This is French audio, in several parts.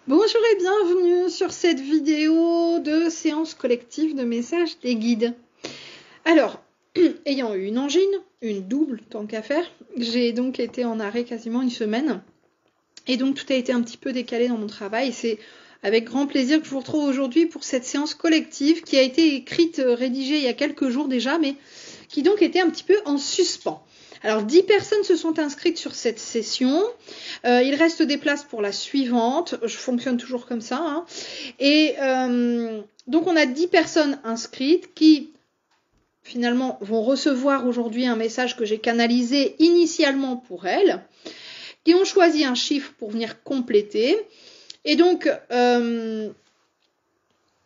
Bonjour et bienvenue sur cette vidéo de séance collective de messages des guides. Alors, ayant eu une angine, une double tant qu'à faire, j'ai donc été en arrêt quasiment une semaine. Et donc tout a été un petit peu décalé dans mon travail. C'est avec grand plaisir que je vous retrouve aujourd'hui pour cette séance collective qui a été écrite, rédigée il y a quelques jours déjà, mais qui donc était un petit peu en suspens. Alors 10 personnes se sont inscrites sur cette session. Il reste des places pour la suivante. Je fonctionne toujours comme ça. Hein. Et donc on a 10 personnes inscrites qui finalement vont recevoir aujourd'hui un message que j'ai canalisé initialement pour elles, qui ont choisi un chiffre pour venir compléter. Et donc, je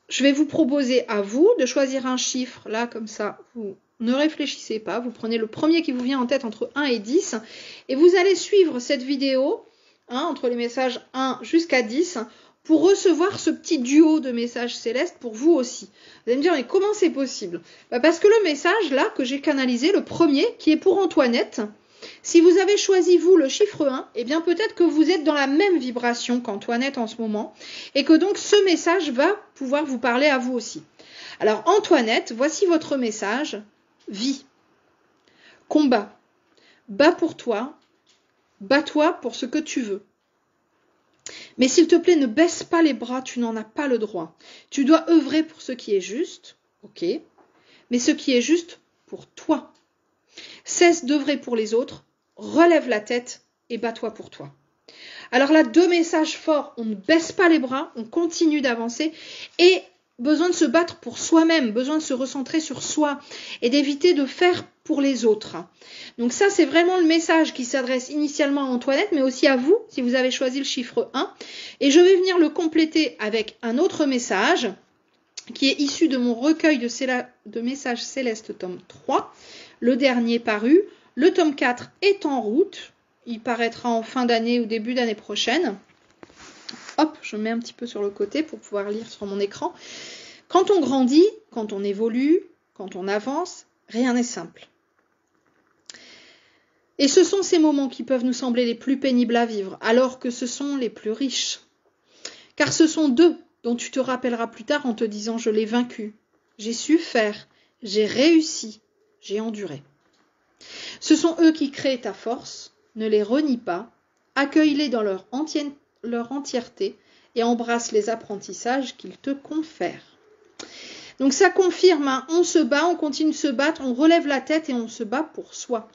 vais vous proposer à vous de choisir un chiffre, là, comme ça, vous ne réfléchissez pas, vous prenez le premier qui vous vient en tête entre 1 et 10, et vous allez suivre cette vidéo, entre les messages 1 jusqu'à 10, pour recevoir ce petit duo de messages célestes pour vous aussi. Vous allez me dire, mais comment c'est possible ? Parce que le message, là, que j'ai canalisé, le premier, qui est pour Antoinette, si vous avez choisi, vous, le chiffre 1, eh bien peut-être que vous êtes dans la même vibration qu'Antoinette en ce moment, et que donc ce message va pouvoir vous parler à vous aussi. Alors Antoinette, voici votre message. Vie, combat, bats pour toi, bats-toi pour ce que tu veux. Mais s'il te plaît, ne baisse pas les bras, tu n'en as pas le droit. Tu dois œuvrer pour ce qui est juste, ok, mais ce qui est juste pour toi. Cesse d'œuvrer pour les autres, relève la tête et bats-toi pour toi. Alors là, 2 messages forts, on ne baisse pas les bras, on continue d'avancer et besoin de se battre pour soi-même, besoin de se recentrer sur soi et d'éviter de faire pour les autres. Donc ça, c'est vraiment le message qui s'adresse initialement à Antoinette, mais aussi à vous, si vous avez choisi le chiffre 1. Et je vais venir le compléter avec un autre message qui est issu de mon recueil de messages célestes tome 3, le dernier paru. Le tome 4 est en route, il paraîtra en fin d'année ou début d'année prochaine. Hop, je mets un petit peu sur le côté pour pouvoir lire sur mon écran. Quand on grandit, quand on évolue, quand on avance, rien n'est simple. Et ce sont ces moments qui peuvent nous sembler les plus pénibles à vivre, alors que ce sont les plus riches. Car ce sont d'eux dont tu te rappelleras plus tard en te disant « je l'ai vaincu, j'ai su faire, j'ai réussi, j'ai enduré ». Ce sont eux qui créent ta force, ne les renie pas, accueille-les dans leur entièreté et embrasse les apprentissages qu'ils te confèrent. Donc ça confirme, hein, on se bat, on continue de se battre, on relève la tête et on se bat pour soi.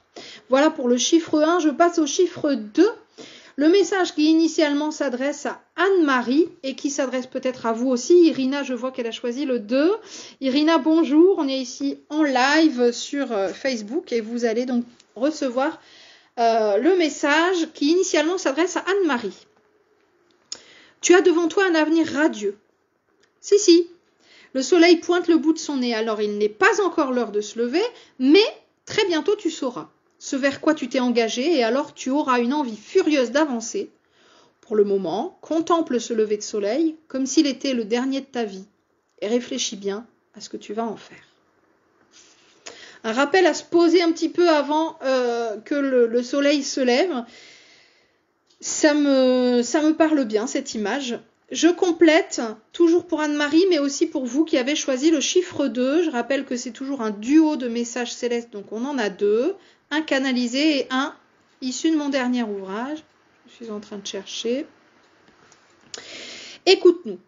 Voilà pour le chiffre 1, je passe au chiffre 2. Le message qui initialement s'adresse à Anne-Marie et qui s'adresse peut-être à vous aussi. Irina, je vois qu'elle a choisi le 2. Irina, bonjour, on est ici en live sur Facebook et vous allez donc recevoir le message qui initialement s'adresse à Anne-Marie. Tu as devant toi un avenir radieux. Si, le soleil pointe le bout de son nez, alors il n'est pas encore l'heure de se lever, mais très bientôt tu sauras ce vers quoi tu t'es engagé et alors tu auras une envie furieuse d'avancer. Pour le moment, contemple ce lever de soleil comme s'il était le dernier de ta vie et réfléchis bien à ce que tu vas en faire. Un rappel à se poser un petit peu avant que le soleil se lève. Ça me parle bien cette image. Je complète, toujours pour Anne-Marie, mais aussi pour vous qui avez choisi le chiffre 2. Je rappelle que c'est toujours un duo de messages célestes, donc on en a 2. Un canalisé et un issu de mon dernier ouvrage. Je suis en train de chercher. Écoute-nous.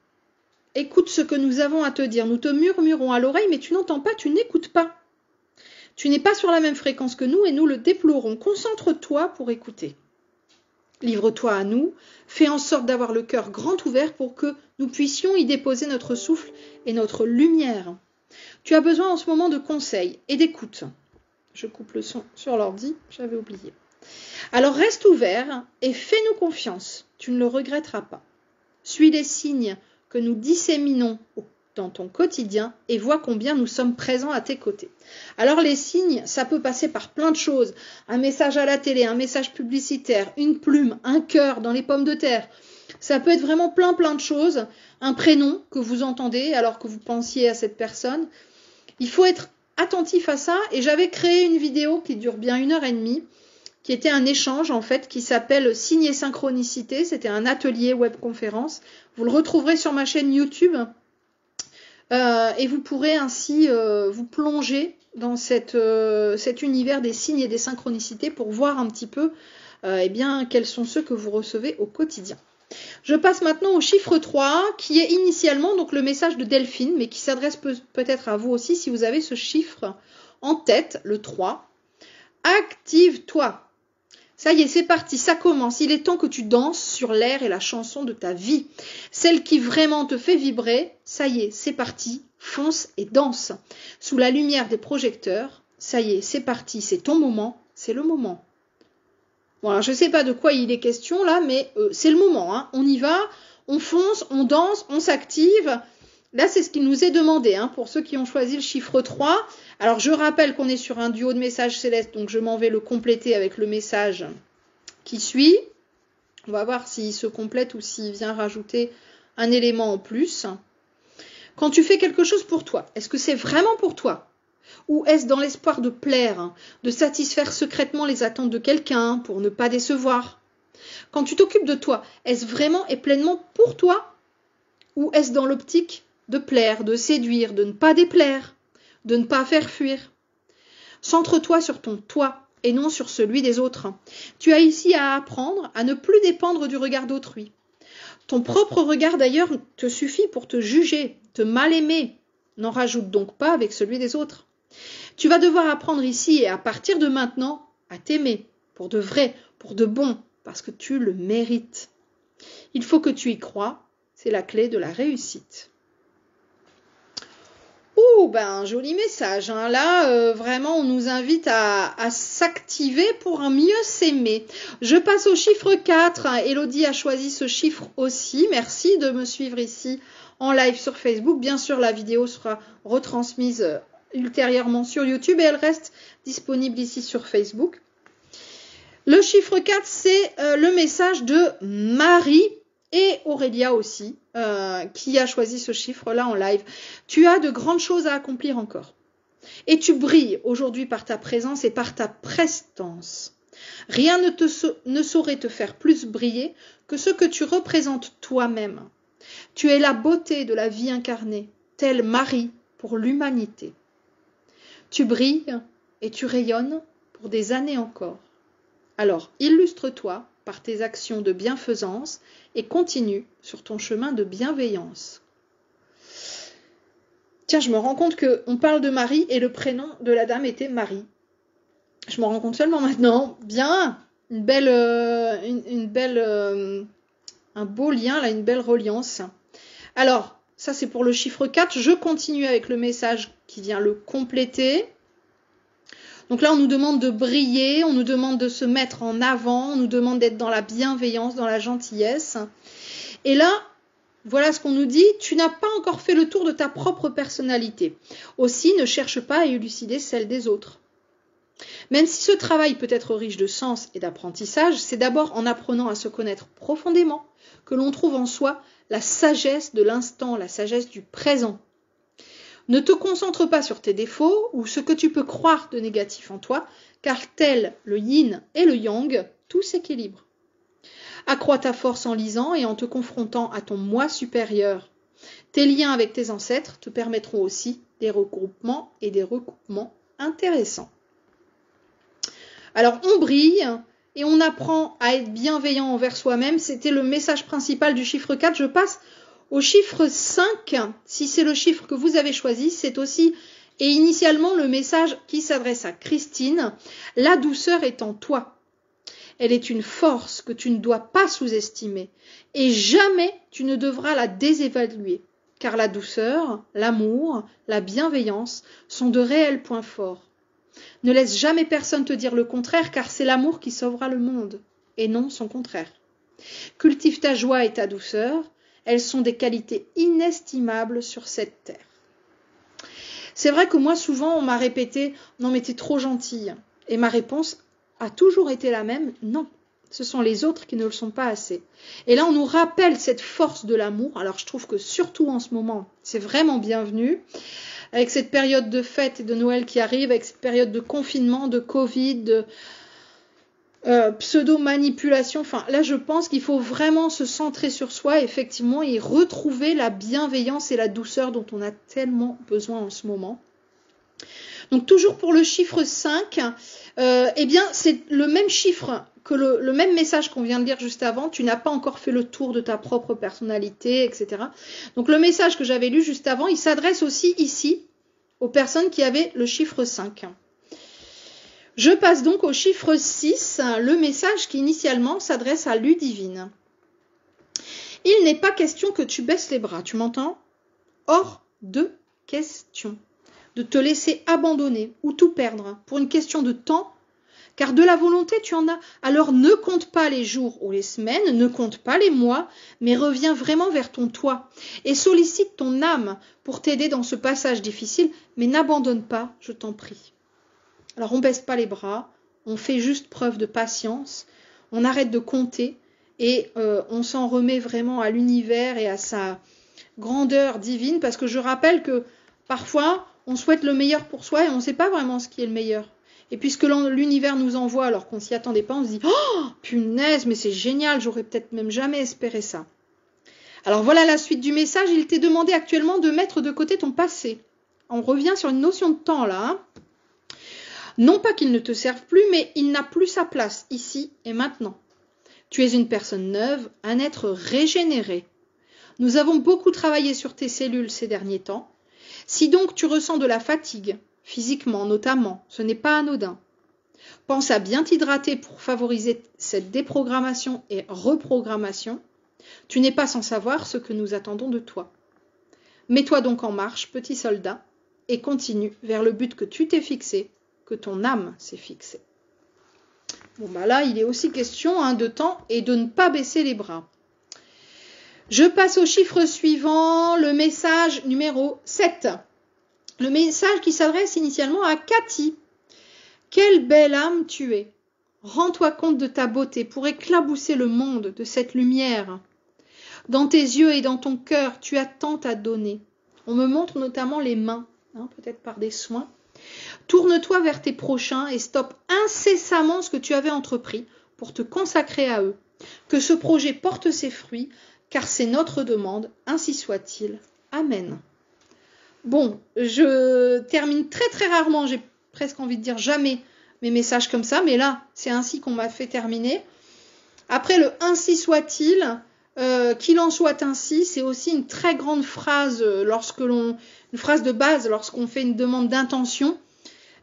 Écoute ce que nous avons à te dire. Nous te murmurons à l'oreille, mais tu n'entends pas, tu n'écoutes pas. Tu n'es pas sur la même fréquence que nous et nous le déplorons. Concentre-toi pour écouter. Livre-toi à nous, fais en sorte d'avoir le cœur grand ouvert pour que nous puissions y déposer notre souffle et notre lumière. Tu as besoin en ce moment de conseils et d'écoute. Je coupe le son sur l'ordi, j'avais oublié. Alors reste ouvert et fais-nous confiance, tu ne le regretteras pas. Suis les signes que nous disséminons dans ton quotidien et vois combien nous sommes présents à tes côtés. Alors les signes, ça peut passer par plein de choses. Un message à la télé, un message publicitaire, une plume, un cœur dans les pommes de terre. Ça peut être vraiment plein de choses. Un prénom que vous entendez alors que vous pensiez à cette personne. Il faut être attentif à ça et j'avais créé une vidéo qui dure bien 1h30 qui était un échange en fait qui s'appelle Signe et Synchronicité. C'était un atelier webconférence. Vous le retrouverez sur ma chaîne YouTube et vous pourrez ainsi vous plonger dans cet univers des signes et des synchronicités pour voir un petit peu eh bien, quels sont ceux que vous recevez au quotidien. Je passe maintenant au chiffre 3 qui est initialement donc le message de Delphine mais qui s'adresse peut-être à vous aussi si vous avez ce chiffre en tête, le 3. Active-toi. Ça y est, c'est parti, ça commence. Il est temps que tu danses sur l'air et la chanson de ta vie. Celle qui vraiment te fait vibrer. Ça y est, c'est parti. Fonce et danse. Sous la lumière des projecteurs. Ça y est, c'est parti. C'est ton moment. C'est le moment. Bon, alors je ne sais pas de quoi il est question là, mais c'est le moment. Hein. On y va, on fonce, on danse, on s'active. Là, c'est ce qui nous est demandé hein, pour ceux qui ont choisi le chiffre 3. Alors, je rappelle qu'on est sur un duo de messages célestes, donc je m'en vais le compléter avec le message qui suit. On va voir s'il se complète ou s'il vient rajouter un élément en plus. Quand tu fais quelque chose pour toi, est-ce que c'est vraiment pour toi? Ou est-ce dans l'espoir de plaire, de satisfaire secrètement les attentes de quelqu'un pour ne pas décevoir? Quand tu t'occupes de toi, est-ce vraiment et pleinement pour toi? Ou est-ce dans l'optique de plaire, de séduire, de ne pas déplaire, de ne pas faire fuir? Centre-toi sur ton toi et non sur celui des autres. Tu as ici à apprendre à ne plus dépendre du regard d'autrui. Ton propre regard d'ailleurs te suffit pour te juger, te mal aimer. N'en rajoute donc pas avec celui des autres. Tu vas devoir apprendre ici et à partir de maintenant à t'aimer pour de vrai, pour de bon, parce que tu le mérites. Il faut que tu y crois, c'est la clé de la réussite. Ouh, ben, joli message. Hein. Là, vraiment, on nous invite à s'activer pour mieux s'aimer. Je passe au chiffre 4. Elodie a choisi ce chiffre aussi. Merci de me suivre ici en live sur Facebook. Bien sûr, la vidéo sera retransmise ultérieurement sur YouTube et elle reste disponible ici sur Facebook. Le chiffre 4, c'est le message de Marie et Aurélia aussi, qui a choisi ce chiffre-là en live. Tu as de grandes choses à accomplir encore. Et tu brilles aujourd'hui par ta présence et par ta prestance. Rien ne saurait te faire plus briller que ce que tu représentes toi-même. Tu es la beauté de la vie incarnée, telle Marie pour l'humanité. Tu brilles et tu rayonnes pour des années encore. Alors, illustre-toi par tes actions de bienfaisance et continue sur ton chemin de bienveillance. Tiens, je me rends compte qu'on parle de Marie et le prénom de la dame était Marie. Je m'en rends compte seulement maintenant. Bien, un beau lien, là, une belle reliance. Alors, ça c'est pour le chiffre 4. Je continue avec le message qui vient le compléter. Donc là, on nous demande de briller, on nous demande de se mettre en avant, on nous demande d'être dans la bienveillance, dans la gentillesse. Et là, voilà ce qu'on nous dit, tu n'as pas encore fait le tour de ta propre personnalité. Aussi, ne cherche pas à élucider celle des autres. Même si ce travail peut être riche de sens et d'apprentissage, c'est d'abord en apprenant à se connaître profondément que l'on trouve en soi la sagesse de l'instant, la sagesse du présent. Ne te concentre pas sur tes défauts ou ce que tu peux croire de négatif en toi, car tel le yin et le yang, tout s'équilibre. Accrois ta force en lisant et en te confrontant à ton moi supérieur. Tes liens avec tes ancêtres te permettront aussi des regroupements et des recoupements intéressants. Alors on brille et on apprend à être bienveillant envers soi-même. C'était le message principal du chiffre 4. Je passe au chiffre 5, si c'est le chiffre que vous avez choisi, c'est aussi et initialement le message qui s'adresse à Christine. La douceur est en toi. Elle est une force que tu ne dois pas sous-estimer et jamais tu ne devras la désévaluer, car la douceur, l'amour, la bienveillance sont de réels points forts. Ne laisse jamais personne te dire le contraire, car c'est l'amour qui sauvera le monde et non son contraire. Cultive ta joie et ta douceur. Elles sont des qualités inestimables sur cette terre. C'est vrai que moi, souvent, on m'a répété « Non, mais t'es trop gentille ». Et ma réponse a toujours été la même « Non, ce sont les autres qui ne le sont pas assez ». Et là, on nous rappelle cette force de l'amour. Alors, je trouve que surtout en ce moment, c'est vraiment bienvenu. Avec cette période de fête et de Noël qui arrive, avec cette période de confinement, de Covid, pseudo-manipulation. Enfin, là, je pense qu'il faut vraiment se centrer sur soi, effectivement, et retrouver la bienveillance et la douceur dont on a tellement besoin en ce moment. Donc, toujours pour le chiffre 5, eh bien, c'est le même chiffre que le même message qu'on vient de lire juste avant. Tu n'as pas encore fait le tour de ta propre personnalité, etc. Donc, le message que j'avais lu juste avant, il s'adresse aussi ici aux personnes qui avaient le chiffre 5. Je passe donc au chiffre 6, le message qui initialement s'adresse à Ludivine. Il n'est pas question que tu baisses les bras, tu m'entends? Hors de question de te laisser abandonner ou tout perdre pour une question de temps, car de la volonté tu en as. Alors ne compte pas les jours ou les semaines, ne compte pas les mois, mais reviens vraiment vers ton toi et sollicite ton âme pour t'aider dans ce passage difficile, mais n'abandonne pas, je t'en prie. Alors on ne baisse pas les bras, on fait juste preuve de patience, on arrête de compter et on s'en remet vraiment à l'univers et à sa grandeur divine, parce que je rappelle que parfois on souhaite le meilleur pour soi et on ne sait pas vraiment ce qui est le meilleur. Et puisque l'univers nous envoie alors qu'on ne s'y attendait pas, on se dit « Oh, punaise, mais c'est génial, j'aurais peut-être même jamais espéré ça. » Alors voilà la suite du message, il t'est demandé actuellement de mettre de côté ton passé. On revient sur une notion de temps là, hein. Non pas qu'il ne te serve plus, mais il n'a plus sa place ici et maintenant. Tu es une personne neuve, un être régénéré. Nous avons beaucoup travaillé sur tes cellules ces derniers temps. Si donc tu ressens de la fatigue, physiquement notamment, ce n'est pas anodin. Pense à bien t'hydrater pour favoriser cette déprogrammation et reprogrammation. Tu n'es pas sans savoir ce que nous attendons de toi. Mets-toi donc en marche, petit soldat, et continue vers le but que tu t'es fixé, que ton âme s'est fixée. Bon, bah là, il est aussi question de temps et de ne pas baisser les bras. Je passe au chiffre suivant, le message numéro 7. Le message qui s'adresse initialement à Cathy. Quelle belle âme tu es. Rends-toi compte de ta beauté pour éclabousser le monde de cette lumière. Dans tes yeux et dans ton cœur, tu as tant à donner. On me montre notamment les mains, peut-être par des soins. Tourne-toi vers tes prochains et stoppe incessamment ce que tu avais entrepris pour te consacrer à eux. Que ce projet porte ses fruits, car c'est notre demande, ainsi soit-il. Amen. Bon, je termine très très rarement, j'ai presque envie de dire jamais mes messages comme ça, mais là, c'est ainsi qu'on m'a fait terminer. Après le « ainsi soit-il », qu'il en soit ainsi, c'est aussi une très grande phrase, une phrase de base lorsqu'on fait une demande d'intention,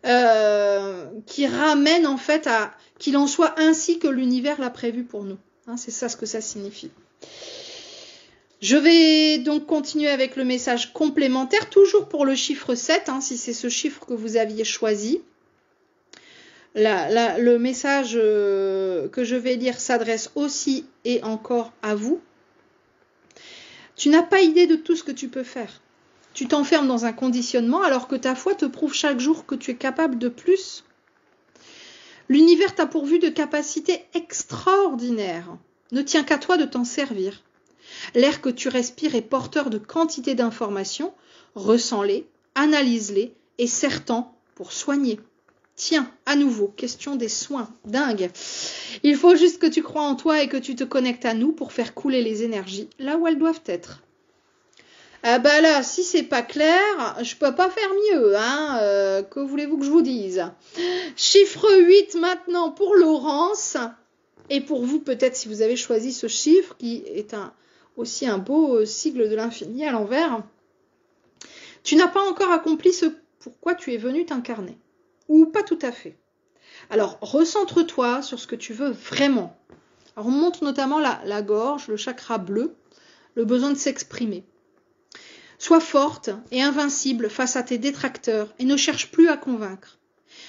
qui ramène en fait à qu'il en soit ainsi que l'univers l'a prévu pour nous. C'est ça ce que ça signifie. Je vais donc continuer avec le message complémentaire, toujours pour le chiffre 7, si c'est ce chiffre que vous aviez choisi. Le message que je vais lire s'adresse aussi et encore à vous. Tu n'as pas idée de tout ce que tu peux faire. Tu t'enfermes dans un conditionnement alors que ta foi te prouve chaque jour que tu es capable de plus. L'univers t'a pourvu de capacités extraordinaires. Ne tient qu'à toi de t'en servir. L'air que tu respires est porteur de quantité d'informations. Ressens-les, analyse-les et serre-t'en pour soigner. Tiens, à nouveau, question des soins. Dingue. Il faut juste que tu crois en toi et que tu te connectes à nous pour faire couler les énergies là où elles doivent être. Ah bah là, si c'est pas clair, je peux pas faire mieux, que voulez-vous que je vous dise? Chiffre 8 maintenant pour Laurence. Et pour vous, peut-être si vous avez choisi ce chiffre, qui est aussi un beau sigle de l'infini à l'envers. Tu n'as pas encore accompli ce pourquoi tu es venu t'incarner. Ou pas tout à fait. Alors, recentre-toi sur ce que tu veux vraiment. Alors, on montre notamment la gorge, le chakra bleu, le besoin de s'exprimer. Sois forte et invincible face à tes détracteurs et ne cherche plus à convaincre.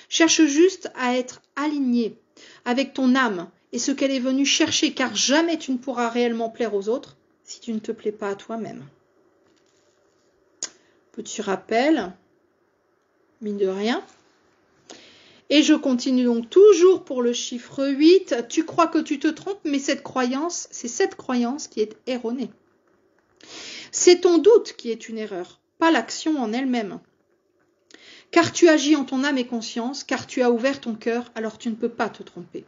Cherche juste à être aligné avec ton âme et ce qu'elle est venue chercher, car jamais tu ne pourras réellement plaire aux autres si tu ne te plais pas à toi-même. Petit rappel, mine de rien. Et je continue donc toujours pour le chiffre 8. Tu crois que tu te trompes, mais c'est cette croyance qui est erronée. C'est ton doute qui est une erreur, pas l'action en elle-même. Car tu agis en ton âme et conscience, car tu as ouvert ton cœur, alors tu ne peux pas te tromper.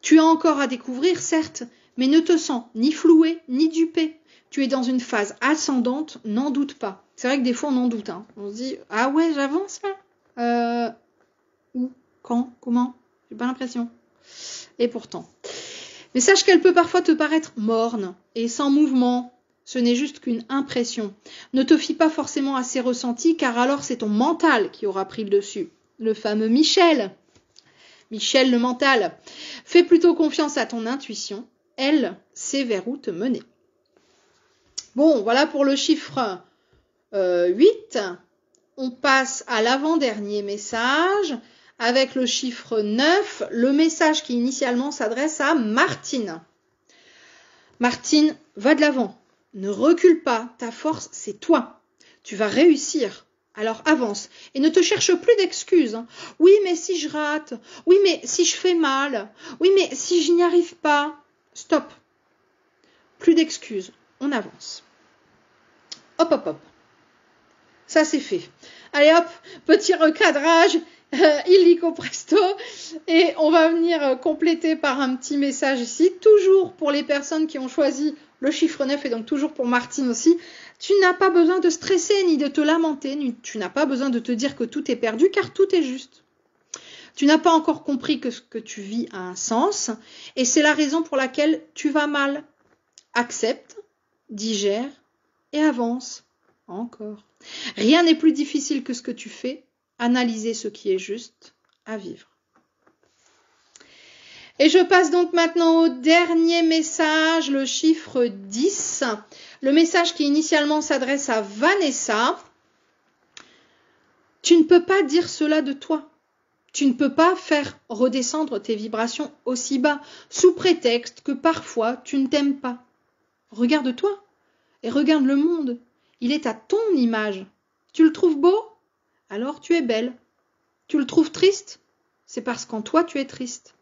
Tu as encore à découvrir, certes, mais ne te sens ni floué, ni dupé. Tu es dans une phase ascendante, n'en doute pas. C'est vrai que des fois, on en doute. Hein. On se dit, ah ouais, j'avance là. Où? Quand? Comment? J'ai pas l'impression. Et pourtant. Mais sache qu'elle peut parfois te paraître morne et sans mouvement. Ce n'est juste qu'une impression. Ne te fie pas forcément à ses ressentis, car alors c'est ton mental qui aura pris le dessus. Le fameux Michel. Michel le mental. Fais plutôt confiance à ton intuition. Elle sait vers où te mener. Bon, voilà pour le chiffre 8. On passe à l'avant-dernier message avec le chiffre 9, le message qui initialement s'adresse à Martine. Martine, va de l'avant. Ne recule pas. Ta force, c'est toi. Tu vas réussir. Alors avance et ne te cherche plus d'excuses. Oui, mais si je rate. Oui, mais si je fais mal. Oui, mais si je n'y arrive pas. Stop. Plus d'excuses. On avance. Hop, hop, hop. Ça, c'est fait. Allez, hop, petit recadrage. Illico presto. Et on va venir compléter par un petit message ici. Toujours pour les personnes qui ont choisi le chiffre 9 et donc toujours pour Martine aussi. Tu n'as pas besoin de stresser ni de te lamenter. Tu n'as pas besoin de te dire que tout est perdu car tout est juste. Tu n'as pas encore compris que ce que tu vis a un sens et c'est la raison pour laquelle tu vas mal. Accepte, digère et avance. Encore. Rien n'est plus difficile que ce que tu fais. Analyser ce qui est juste à vivre. Et je passe donc maintenant au dernier message, le chiffre 10. Le message qui initialement s'adresse à Vanessa. Tu ne peux pas dire cela de toi. Tu ne peux pas faire redescendre tes vibrations aussi bas, sous prétexte que parfois tu ne t'aimes pas. Regarde-toi et regarde le monde. Il est à ton image. Tu le trouves beau? Alors tu es belle. Tu le trouves triste? C'est parce qu'en toi tu es triste.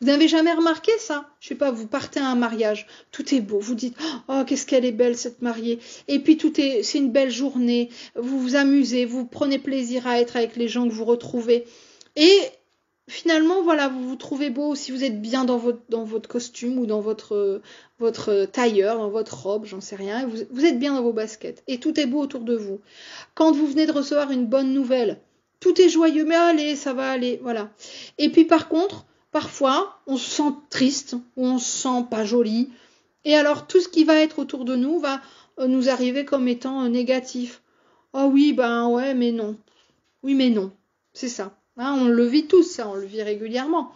Vous n'avez jamais remarqué ça? Je sais pas, vous partez à un mariage, tout est beau, vous dites « Oh, qu'est-ce qu'elle est belle cette mariée !» Et puis c'est une belle journée, vous vous amusez, vous prenez plaisir à être avec les gens que vous retrouvez. Et finalement, voilà, vous vous trouvez beau si vous êtes bien dans votre costume ou dans votre tailleur, dans votre robe, j'en sais rien. Vous êtes bien dans vos baskets et tout est beau autour de vous. Quand vous venez de recevoir une bonne nouvelle, tout est joyeux, mais allez, ça va aller, voilà. Et puis par contre, parfois, on se sent triste ou on se sent pas joli. Et alors, tout ce qui va être autour de nous va nous arriver comme étant négatif. Oh oui, ben ouais, mais non. Oui, mais non. C'est ça. Hein, on le vit tous, ça, on le vit régulièrement.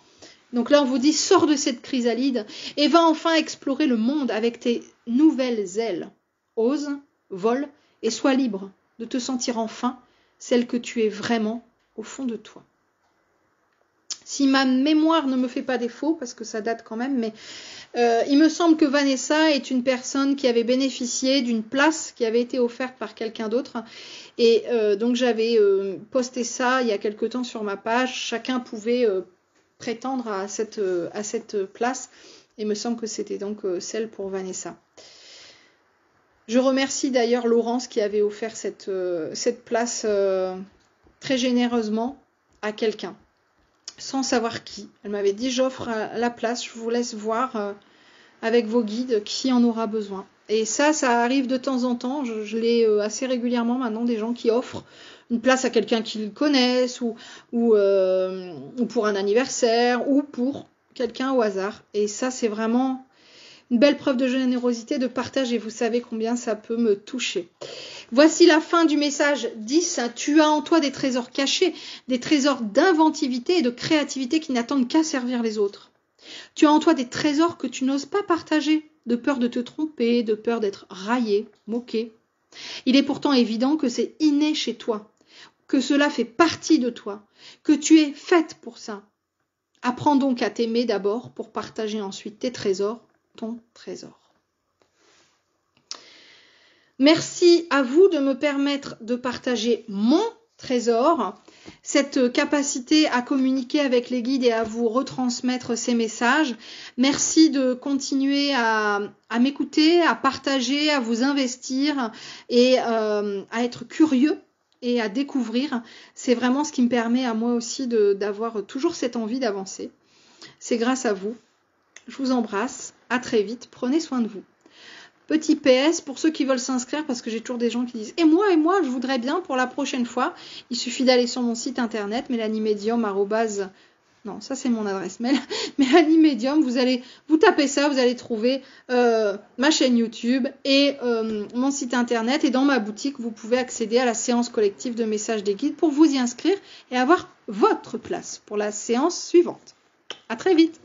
Donc là, on vous dit, sors de cette chrysalide et va enfin explorer le monde avec tes nouvelles ailes. Ose, vole et sois libre de te sentir enfin celle que tu es vraiment au fond de toi. Si ma mémoire ne me fait pas défaut, parce que ça date quand même, mais il me semble que Vanessa est une personne qui avait bénéficié d'une place qui avait été offerte par quelqu'un d'autre. Et donc j'avais posté ça il y a quelque temps sur ma page. Chacun pouvait prétendre à cette place. Et il me semble que c'était donc celle pour Vanessa. Je remercie d'ailleurs Laurence qui avait offert cette place très généreusement à quelqu'un. Sans savoir qui. Elle m'avait dit, j'offre la place, je vous laisse voir avec vos guides qui en aura besoin. Et ça arrive de temps en temps, je l'ai assez régulièrement maintenant, des gens qui offrent une place à quelqu'un qu'ils connaissent, ou pour un anniversaire, ou pour quelqu'un au hasard. Et ça, c'est vraiment une belle preuve de générosité, de partage, et vous savez combien ça peut me toucher. Voici la fin du message 10. Tu as en toi des trésors cachés, des trésors d'inventivité et de créativité qui n'attendent qu'à servir les autres. Tu as en toi des trésors que tu n'oses pas partager, de peur de te tromper, de peur d'être raillé, moqué. Il est pourtant évident que c'est inné chez toi, que cela fait partie de toi, que tu es faite pour ça. Apprends donc à t'aimer d'abord pour partager ensuite tes trésors, ton trésor. Merci à vous de me permettre de partager mon trésor, cette capacité à communiquer avec les guides et à vous retransmettre ces messages. Merci de continuer à m'écouter, à partager, à vous investir et à être curieux et à découvrir. C'est vraiment ce qui me permet à moi aussi d'avoir toujours cette envie d'avancer. C'est grâce à vous. Je vous embrasse. À très vite. Prenez soin de vous. Petit PS pour ceux qui veulent s'inscrire, parce que j'ai toujours des gens qui disent « Et moi, je voudrais bien pour la prochaine fois. » Il suffit d'aller sur mon site internet, mélaniemédium, non, ça c'est mon adresse mail, Mélanie Medium, vous tapez ça, vous allez trouver ma chaîne YouTube et mon site internet. Et dans ma boutique, vous pouvez accéder à la séance collective de messages des guides pour vous y inscrire et avoir votre place pour la séance suivante. À très vite.